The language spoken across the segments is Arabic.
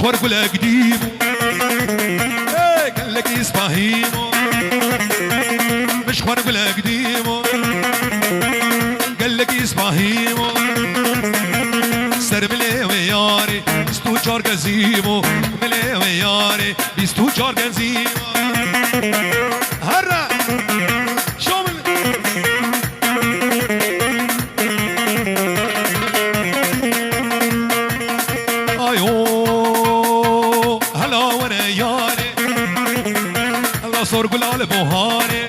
مشوار قول قديمه قال لك يسبهيمه مشوار قول قديمه قال لك يسبهيمه سر ملي وياري استوجار قزيمه ملي وياري بيستوجار قزيمه هرا شو من ايوه هلا وانا ياري الله صور قلال بوهاري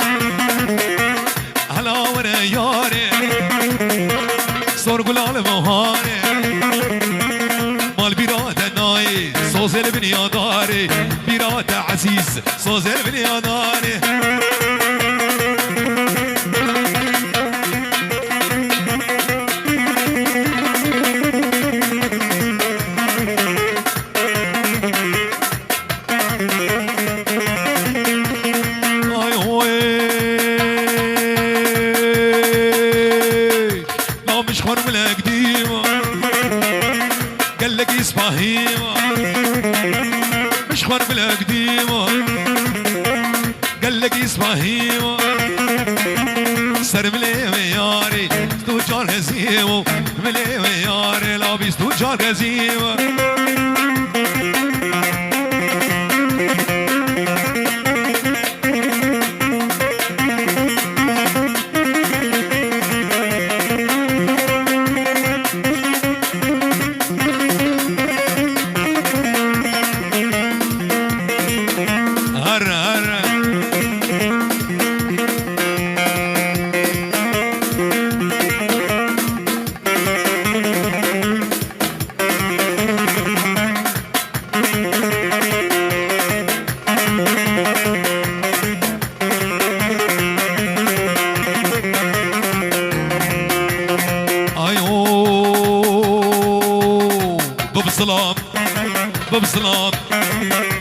هلا وانا ياري صور قلال بوهاري مال بيرادة ناي صوزل بنياداري بيرادة عزيز صوزل بنياداري مش خور بلا قديمه قال لك اسمهيمه سر ملي وياري استوجار هزيمه ملي وياري لابي استوجار هزيمه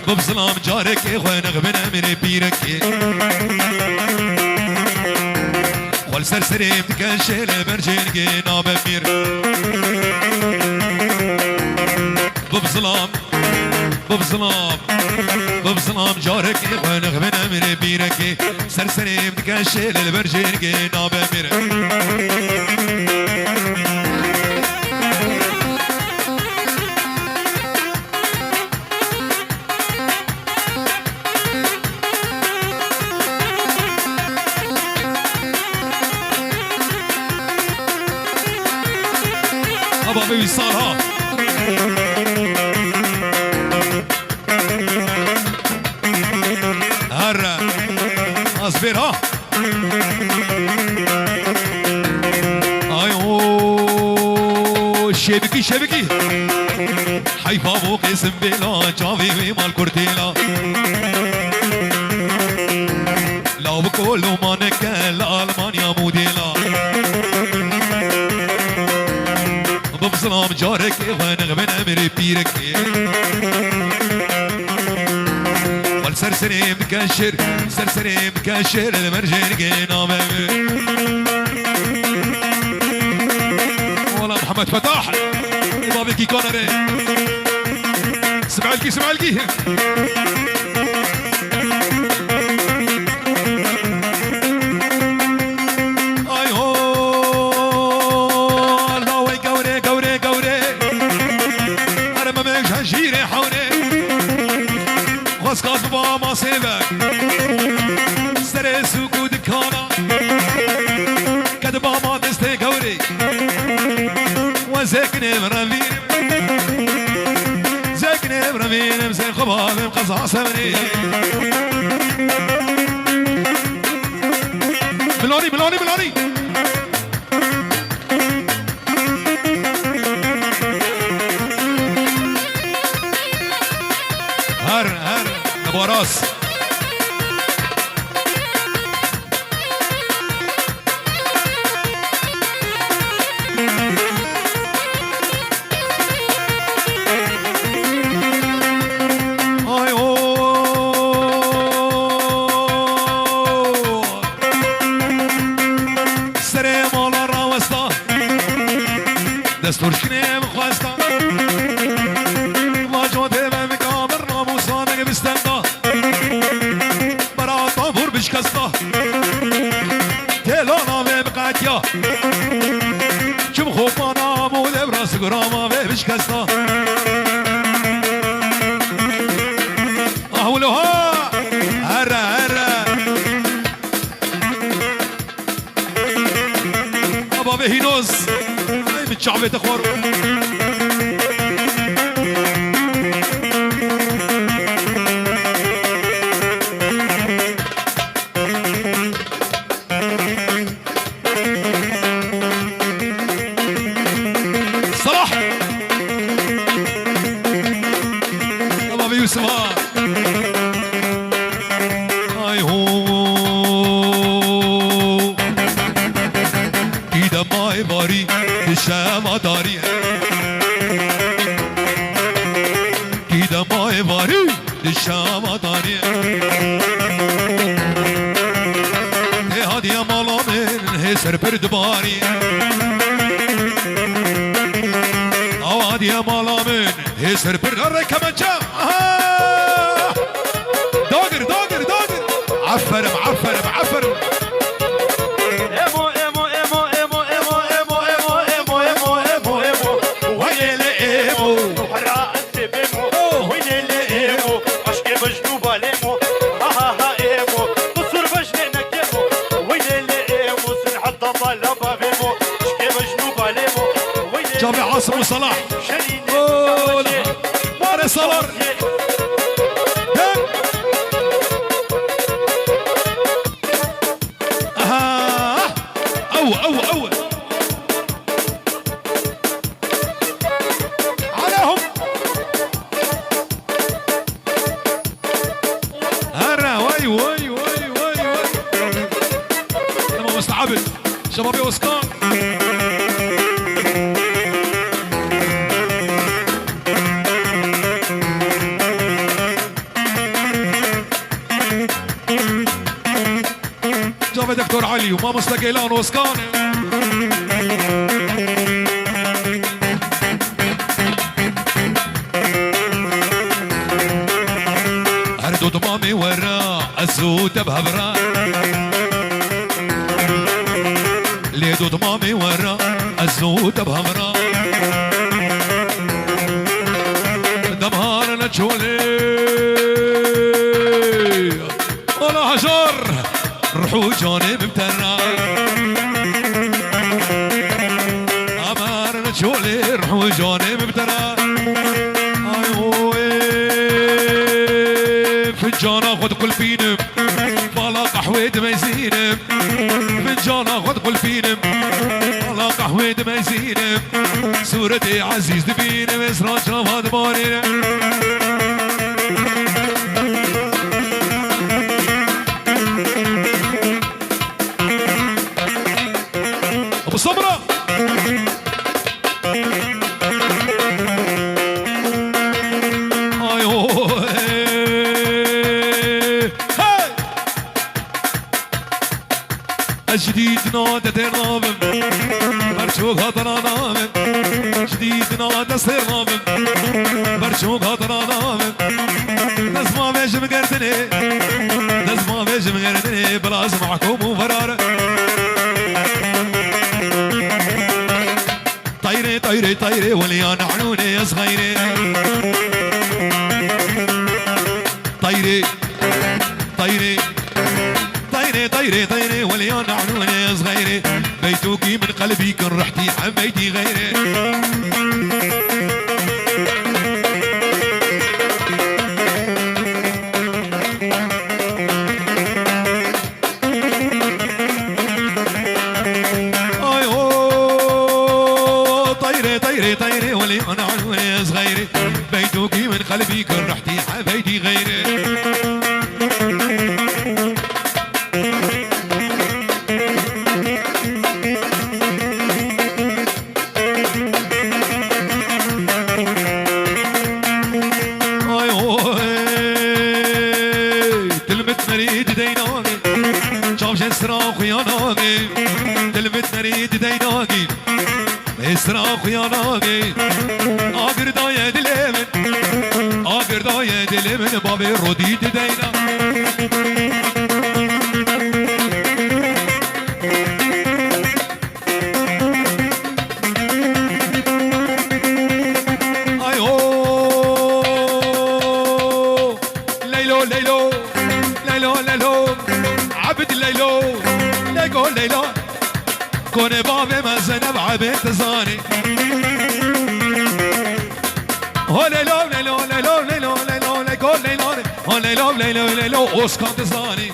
ببسلام جارك اخوان اغبنا من بيرك خل سرسري بتكشل برجين جينا بمير ببسلام جارك اخوان اغبنا من بيرك سرسري بتكشل برجين جينا بمير بابي وصالها هرا اصبر ها ايوه شبكي حيفا بو قسم بلا جاوي مال كورتيلا لو بكل مانك الالمانيا موديلا ببسلام جارك وانا من امر بيرك قال سرسري مكشر المرجين جينا والله محمد فتاح بابكي كونري سمع لكي اسقاط بابا سيبك سرس وجود كانا كد بابا دستي قوري وزكني برمين زكني برمين مسين خباب مقصع سمري بلوني هر نباراس دستور شنیم خواستا واجو دمم چم خوب منام و لبراس گراما و بشکستا اولها هره هره ابا بهینوز ای من شعبه تخور سر بردباري اواد يا مالامن هي سر بردباري كمان جا داقر داقر داقر عفر معفر معفر ايمو ايمو ايمو ايمو ايمو ايمو ايمو ايمو ايمو ايمو ايمو وين ايمو حرا انت بيمو وين ايمو اشكي بجنوب عليمو ها ها ايمو بصر بجنينك ايمو وين ايمو سنحط طلبه بيمو اشكي بجنوب عليمو جامع عاصم وصلاح ماري صلاح أول عليهم هرا وي وي وي وي وي أنا مستعبد شبابي وسكان جاب دكتور علي وما مستقيلان وسكان هردو ضمامي ورا الزود بهبرا ليدو ضمامي ورا الزود بهبرا دمهار نجولي ولا هجر روحوا جانب مترا امار نجولي روحوا جانب مترا فنجان خد قل فينم بالا قهوة ميزينم فنجان خد قل فينم بالا قهوة ميزينم صورتي عزيز دبينم اسرع جواد بارينم ابو صبرا جديد نادى ترنامم برشوق هاتنا نامم جديد نادى سر نامم برشوق هاتنا نامم نزما بيجم قردني نزما بيجم قردني بلاز معكم وفرار طيري طيري طيري وليان عنوني يا صغيري طيري طيري طيري طيري طيري وليان عنوني صغيري بيتوكي من قلبي كن رحتي حميتي غيري اي طيري طيري طيري وليان عنوني صغيري بيتوكي من قلبي كن رحتي حميتي غيري اسراخ يا ناقي اقر داية دلمن اقر داية دلمن بابي رودي دينا ليلو ليلو ليلو كون بابي ما زنب عبيت زاني هو ليلو ليلو ليلو ليلو ليلو ليلو ليلو هو ليلو ليلو ليلو اوسكانت زاني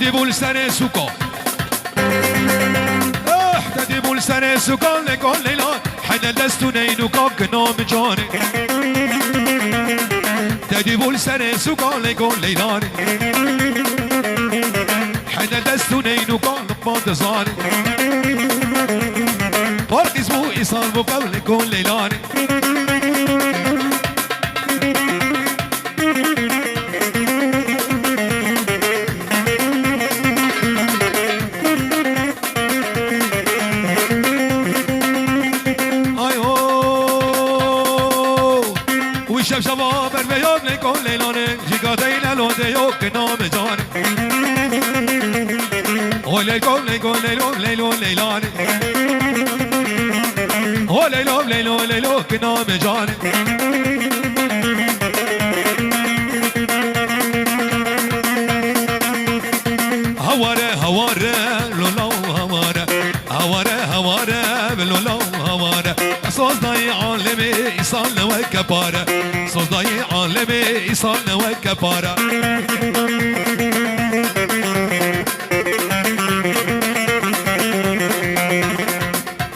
تديبول سنة سوكو تديبول سنة سوكو لكل ليلة حنا دستوني نوكاك نام جاني تديبول سنة سوكو لكل ليلة حنا دستوني نوكاك بانت زاني بارك اسمو إيصال بوكو لكل ليلة شباب البيوم لكل ليلاني جيكاتين الوديو كنام جاني وليكم ليكم ليلو ليلو ليلاني وليلو ليلو ليلو كنام جاني هواره هواره لولو هواره هواره هواره لولو هواره صوصداي عالمي إيصالنا وكبارة صوصداي عالمي إيصالنا وكبارة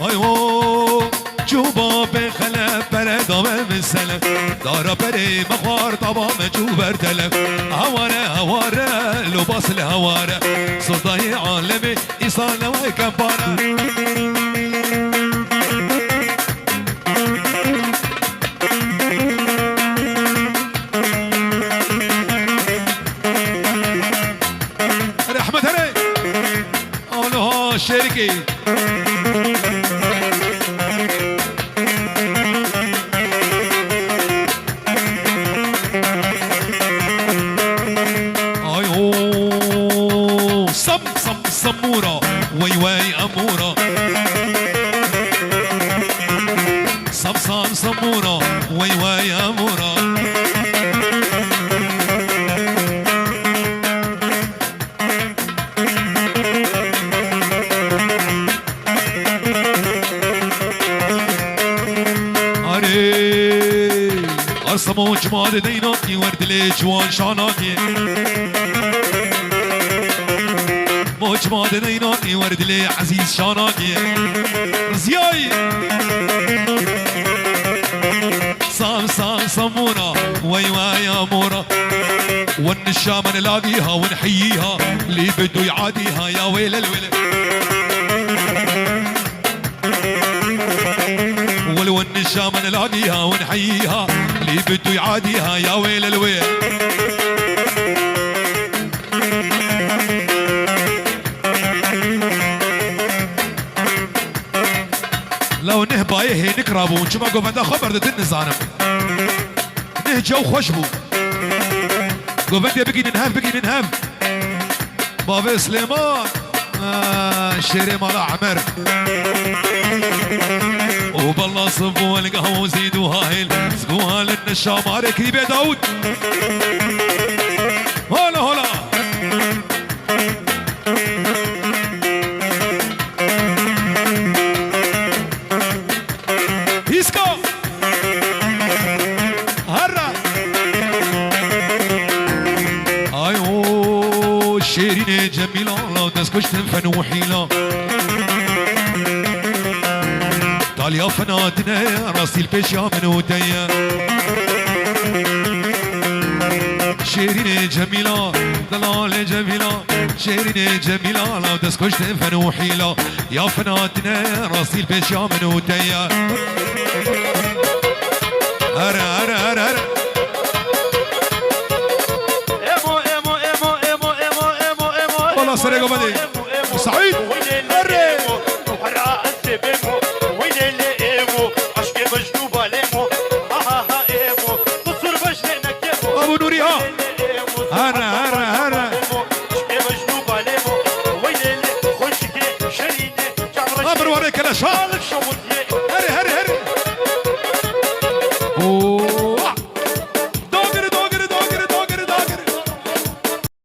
أيوه جوبا بخلف بردام من سلف دارا بري مخوار طبا مجوبر تلف هواره هواره لباس الهواره صوصداي عالمي إيصالنا وكبارة شركي ايوه صم صم صمورة وي وي امورة صم صم صمورة وي وي امورة أرسمو جمال ديناتي ورد لي جوان شاناتي مو جمال ديناتي ورد لي عزيز شاناتي رزياي صام صام صمونا وي وي امورا والنشامة نلاقيها ونحييها اللي بده يعاديها يا ويل الويل ولو النشامة نلاقيها ونحييها اللي بده يعاديها يا ويل الويل لو نهبايه نكربو شما قوفندا خبر دت النزانم نهجو خوشبو قوفندا بقي ننهم بقي ننهم بابا سليمان شيري مال عمر وبالله صفوا القهوة وزيدوها هيل سقوها للنشام عليك يبي داود هلا هلا هيسكا هرا ايوه شيرين جميلة لو تسكش تنفن وحيلة يا فنادنا راسي البيشا من وديا شيرين جميلة ضلال جميلة شيرين جميلة لو تسكش تنفن وحيلة يا فنادنا راسي البيشا من وديا هرا هرا هرا هرا ايمو ايمو ايمو ايمو ايمو ايمو ايمو والله سريقو بدي سعيد هرا ابو نوري ها هرا هرا هرا صابر وريك الاشهار